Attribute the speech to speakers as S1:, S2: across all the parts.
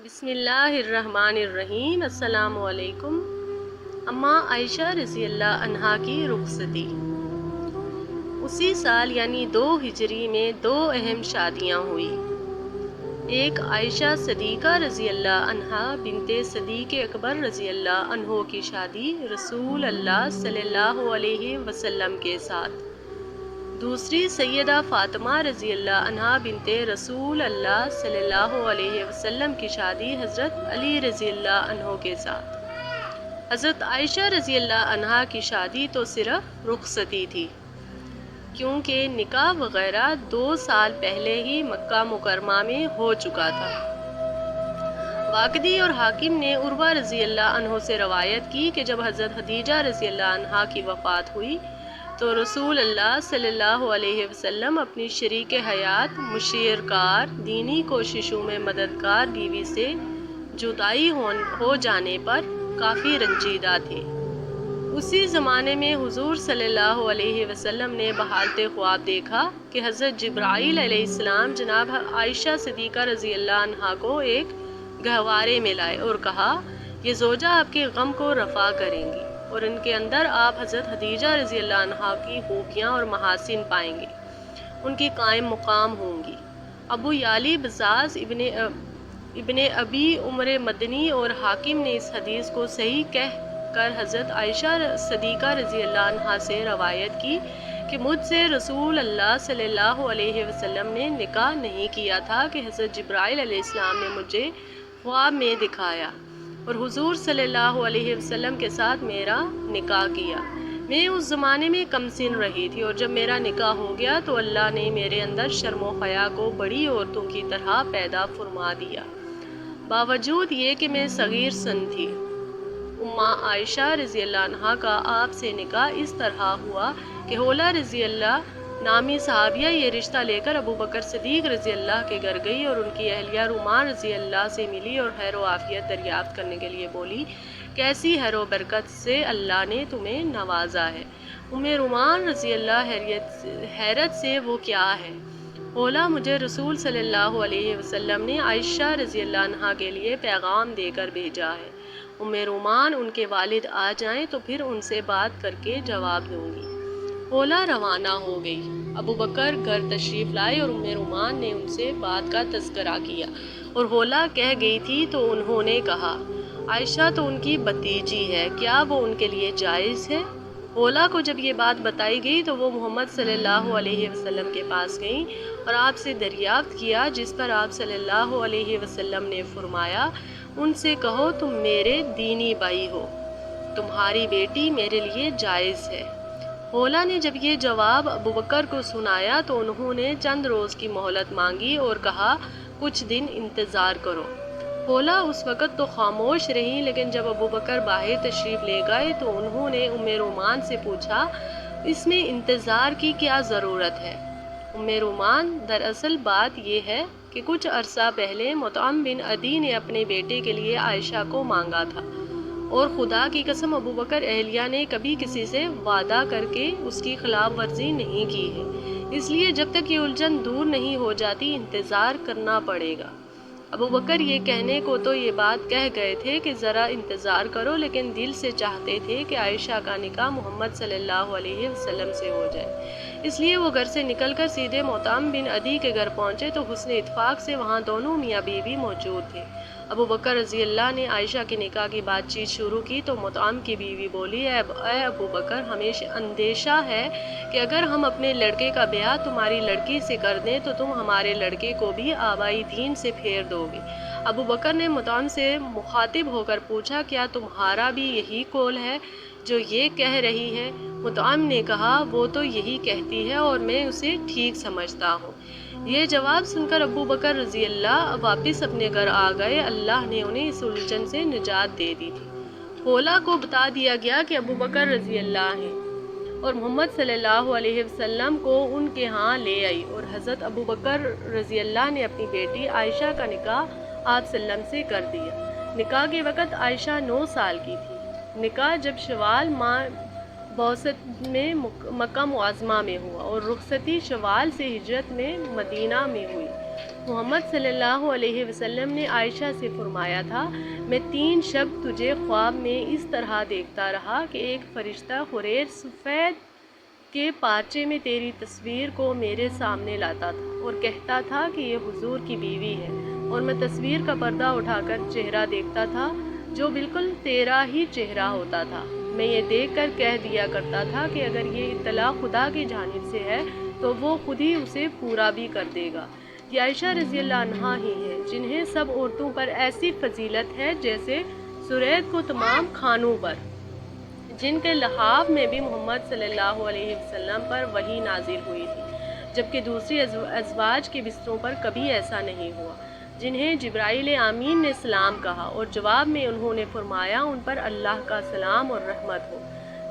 S1: بسم اللہ الرحمن الرحیم۔ السلام علیکم۔ اماں عائشہ رضی اللہ عنہا کی رخصتی۔ اسی سال یعنی 2 ہجری میں 2 اہم شادیاں ہوئی۔ ایک عائشہ صدیقہ رضی اللہ عنہا بنت صدیق اکبر رضی اللہ عنہ کی شادی رسول اللہ صلی اللہ علیہ وسلم کے ساتھ۔ دوسری سیدہ فاطمہ رضی اللہ عنہا بنت رسول اللہ صلی اللہ علیہ وسلم کی شادی حضرت علی رضی اللہ عنہ کے ساتھ۔ حضرت عائشہ رضی اللہ عنہا کی شادی تو صرف رخصتی تھی، کیونکہ نکاح وغیرہ 2 سال پہلے ہی مکہ مکرمہ میں ہو چکا تھا۔ واقدی اور حاکم نے عروہ رضی اللہ عنہ سے روایت کی کہ جب حضرت خدیجہ رضی اللہ عنہا کی وفات ہوئی تو رسول اللہ صلی اللہ علیہ وسلم اپنی شریک حیات، مشیرکار، دینی کوششوں میں مددگار بیوی سے جدائی ہو جانے پر کافی رنجیدہ تھے۔ اسی زمانے میں حضور صلی اللہ علیہ وسلم نے بحالت خواب دیکھا کہ حضرت جبرائیل علیہ السلام جناب عائشہ صدیقہ رضی اللہ عنہا کو ایک گہوارے میں لائے اور کہا، یہ زوجہ آپ کے غم کو رفع کریں گی اور ان کے اندر آپ حضرت خدیجہ رضی اللہ عنہا کی خوبیاں اور محاسن پائیں گے، ان کی قائم مقام ہوں گی۔ ابو یعلی بزاز ابن ابی عمر مدنی اور حاکم نے اس حدیث کو صحیح کہہ کر حضرت عائشہ صدیقہ رضی اللہ عنہا سے روایت کی کہ مجھ سے رسول اللہ صلی اللہ علیہ وسلم نے نکاح نہیں کیا تھا کہ حضرت جبرائیل علیہ السلام نے مجھے خواب میں دکھایا اور حضور صلی اللہ علیہ وسلم کے ساتھ میرا نکاح کیا۔ میں اس زمانے میں کم سن رہی تھی اور جب میرا نکاح ہو گیا تو اللہ نے میرے اندر شرم و حیا کو بڑی عورتوں کی طرح پیدا فرما دیا، باوجود یہ کہ میں صغیر سن تھی۔ اماں عائشہ رضی اللہ عنہا کا آپ سے نکاح اس طرح ہوا کہ حولہ رضی اللہ نامی صحابیہ یہ رشتہ لے کر ابو بکر صدیق رضی اللہ کے گھر گئی اور ان کی اہلیہ رومان رضی اللہ سے ملی اور خیر و عافیت دریافت کرنے کے لیے بولی، کیسی خیر و برکت سے اللہ نے تمہیں نوازا ہے؟ رومان رضی اللہ حیرت سے وہ کیا ہے؟ حولہ، مجھے رسول صلی اللہ علیہ وسلم نے عائشہ رضی اللہ عنہا کے لیے پیغام دے کر بھیجا ہے۔ رومان، ان کے والد آ جائیں تو پھر ان سے بات کر کے جواب دوں گی۔ حولہ روانہ ہو گئی۔ ابو بکر گھر تشریف لائے اور رومان نے ان سے بات کا تذکرہ کیا اور حولہ کہہ گئی تھی تو انہوں نے کہا، عائشہ تو ان کی بھتیجی ہے، کیا وہ ان کے لیے جائز ہے؟ حولہ کو جب یہ بات بتائی گئی تو وہ محمد صلی اللہ علیہ وسلم کے پاس گئیں اور آپ سے دریافت کیا، جس پر آپ صلی اللہ علیہ وسلم نے فرمایا، ان سے کہو تم میرے دینی بھائی ہو، تمہاری بیٹی میرے لیے جائز ہے۔ حولہ نے جب یہ جواب ابو بکر کو سنایا تو انہوں نے چند روز کی مہلت مانگی اور کہا، کچھ دن انتظار کرو۔ حولہ اس وقت تو خاموش رہی، لیکن جب ابو بکر باہر تشریف لے گئے تو انہوں نے رومان سے پوچھا، اس میں انتظار کی کیا ضرورت ہے؟ رومان، دراصل بات یہ ہے کہ کچھ عرصہ پہلے مطعم بن عدی نے اپنے بیٹے کے لیے عائشہ کو مانگا تھا اور خدا کی قسم ابو بکر اہلیہ نے کبھی کسی سے وعدہ کر کے اس کی خلاف ورزی نہیں کی ہے، اس لیے جب تک یہ الجھن دور نہیں ہو جاتی انتظار کرنا پڑے گا۔ ابو بکر یہ کہنے کو تو یہ بات کہہ گئے تھے کہ ذرا انتظار کرو، لیکن دل سے چاہتے تھے کہ عائشہ کا نکاح محمد صلی اللہ علیہ وسلم سے ہو جائے، اس لیے وہ گھر سے نکل کر سیدھے مطعم بن عدی کے گھر پہنچے تو حسن اتفاق سے وہاں دونوں میاں بیوی موجود تھے۔ ابو بکر رضی اللہ نے عائشہ کے نکاح کی بات چیت شروع کی تو مطعم کی بیوی بولی، اے ابو بکر، ہمیں اندیشہ ہے کہ اگر ہم اپنے لڑکے کا بیاہ تمہاری لڑکی سے کر دیں تو تم ہمارے لڑکے کو بھی آبائی دین سے پھیر دو گے۔ ابو بکر نے مطعم سے مخاطب ہو کر پوچھا، کیا تمہارا بھی یہی قول ہے جو یہ کہہ رہی ہے؟ مطعم نے کہا، وہ تو یہی کہتی ہے اور میں اسے ٹھیک سمجھتا ہوں۔ یہ جواب سن کر ابو بکر رضی اللہ واپس اپنے گھر آ گئے۔ اللہ نے انہیں اس الجھن سے نجات دے دی تھی۔ حولہ کو بتا دیا گیا کہ ابو بکر رضی اللہ ہیں اور محمد صلی اللہ علیہ وسلم کو ان کے ہاں لے آئی اور حضرت ابو بکر رضی اللہ نے اپنی بیٹی عائشہ کا نکاح آپ صلی اللہ علیہ وسلم سے کر دیا۔ نکاح کے وقت عائشہ 9 سال کی تھی۔ نکاح جب شوال ماہ بعثت میں مکہ معظمہ میں ہوا اور رخصتی شوال سے ہجرت میں مدینہ میں ہوئی۔ محمد صلی اللہ علیہ وسلم نے عائشہ سے فرمایا تھا، میں 3 شب تجھے خواب میں اس طرح دیکھتا رہا کہ ایک فرشتہ خریر سفید کے پارچے میں تیری تصویر کو میرے سامنے لاتا تھا اور کہتا تھا کہ یہ حضور کی بیوی ہے، اور میں تصویر کا پردہ اٹھا کر چہرہ دیکھتا تھا جو بالکل تیرا ہی چہرہ ہوتا تھا۔ میں یہ دیکھ کر کہہ دیا کرتا تھا کہ اگر یہ اطلاع خدا کی جانب سے ہے تو وہ خود ہی اسے پورا بھی کر دے گا۔ یہ عائشہ رضی اللہ عنہا ہی ہیں جنہیں سب عورتوں پر ایسی فضیلت ہے جیسے سرید کو تمام خانوں پر، جن کے لحاف میں بھی محمد صلی اللہ علیہ وسلم پر وحی نازل ہوئی تھی، جبکہ دوسری ازواج کے بستروں پر کبھی ایسا نہیں ہوا، جنہیں جبرائیل امین نے سلام کہا اور جواب میں انہوں نے فرمایا ان پر اللہ کا سلام اور رحمت ہو،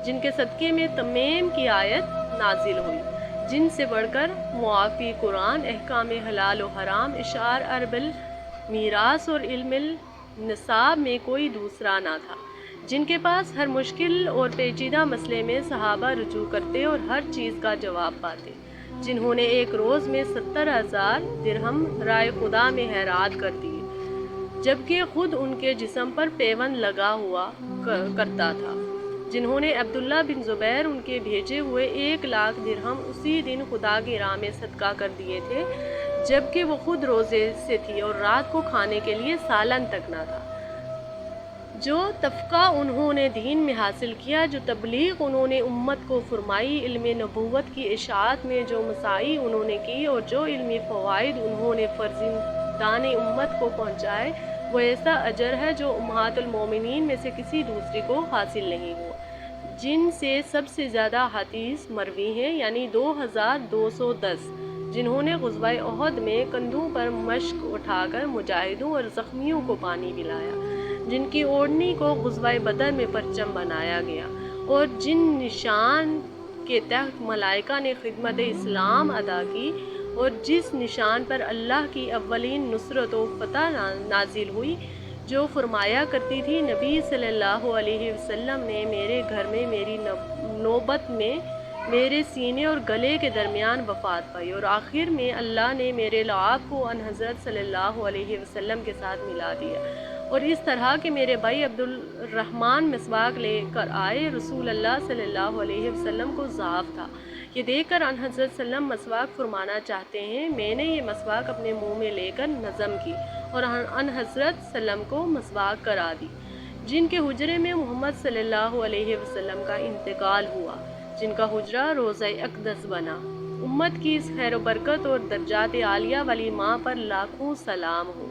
S1: جن کے صدقے میں تمیم کی آیت نازل ہوئی، جن سے بڑھ کر معافی قرآن، احکام حلال و حرام، اشعار عرب المیراث اور علم النساب میں کوئی دوسرا نہ تھا، جن کے پاس ہر مشکل اور پیچیدہ مسئلے میں صحابہ رجوع کرتے اور ہر چیز کا جواب پاتے، جنہوں نے ایک روز میں 70,000 درہم رائے خدا میں خیرات کر دیے، جبکہ خود ان کے جسم پر پیوند لگا ہوا کرتا تھا، جنہوں نے عبداللہ بن زبیر ان کے بھیجے ہوئے 1,00,000 درہم اسی دن خدا کی راہ میں صدقہ کر دیے تھے، جبکہ وہ خود روزے سے تھی اور رات کو کھانے کے لیے سالن تک نہ تھا۔ جو تفقہ انہوں نے دین میں حاصل کیا، جو تبلیغ انہوں نے امت کو فرمائی، علم نبوت کی اشاعت میں جو مساعی انہوں نے کی اور جو علمی فوائد انہوں نے فرزندان امت کو پہنچائے، وہ ایسا اجر ہے جو امہات المومنین میں سے کسی دوسری کو حاصل نہیں ہوا، جن سے سب سے زیادہ حدیث مروی ہیں، یعنی 2,210، جنہوں نے غزوہ احد میں کندھوں پر مشق اٹھا کر مجاہدوں اور زخمیوں کو پانی پلایا، جن کی اوڑھنی کو غزوہ بدر میں پرچم بنایا گیا، اور جن نشان کے تحت ملائکہ نے خدمت اسلام ادا کی، اور جس نشان پر اللہ کی اولین نصرت و فتح نازل ہوئی، جو فرمایا کرتی تھی نبی صلی اللہ علیہ وسلم نے میرے گھر میں میری نوبت میں میرے سینے اور گلے کے درمیان وفات پائی، اور آخر میں اللہ نے میرے لعاب کو ان حضرت صلی اللہ علیہ وسلم کے ساتھ ملا دیا، اور اس طرح کہ میرے بھائی عبد الرحمن مسواک لے کر آئے، رسول اللہ صلی اللہ علیہ وسلم کو ضعف تھا، یہ دیکھ کر ان حضرت صلی اللہ علیہ وسلم مسواک فرمانا چاہتے ہیں، میں نے یہ مسواک اپنے منہ میں لے کر نظم کی اور ان حضرت صلی اللہ علیہ وسلم کو مسواک کرا دی، جن کے حجرے میں محمد صلی اللہ علیہ وسلم کا انتقال ہوا، جن کا حجرہ روضہ اقدس بنا۔ امت کی اس خیر و برکت اور درجات عالیہ والی ماں پر لاکھوں سلام ہو۔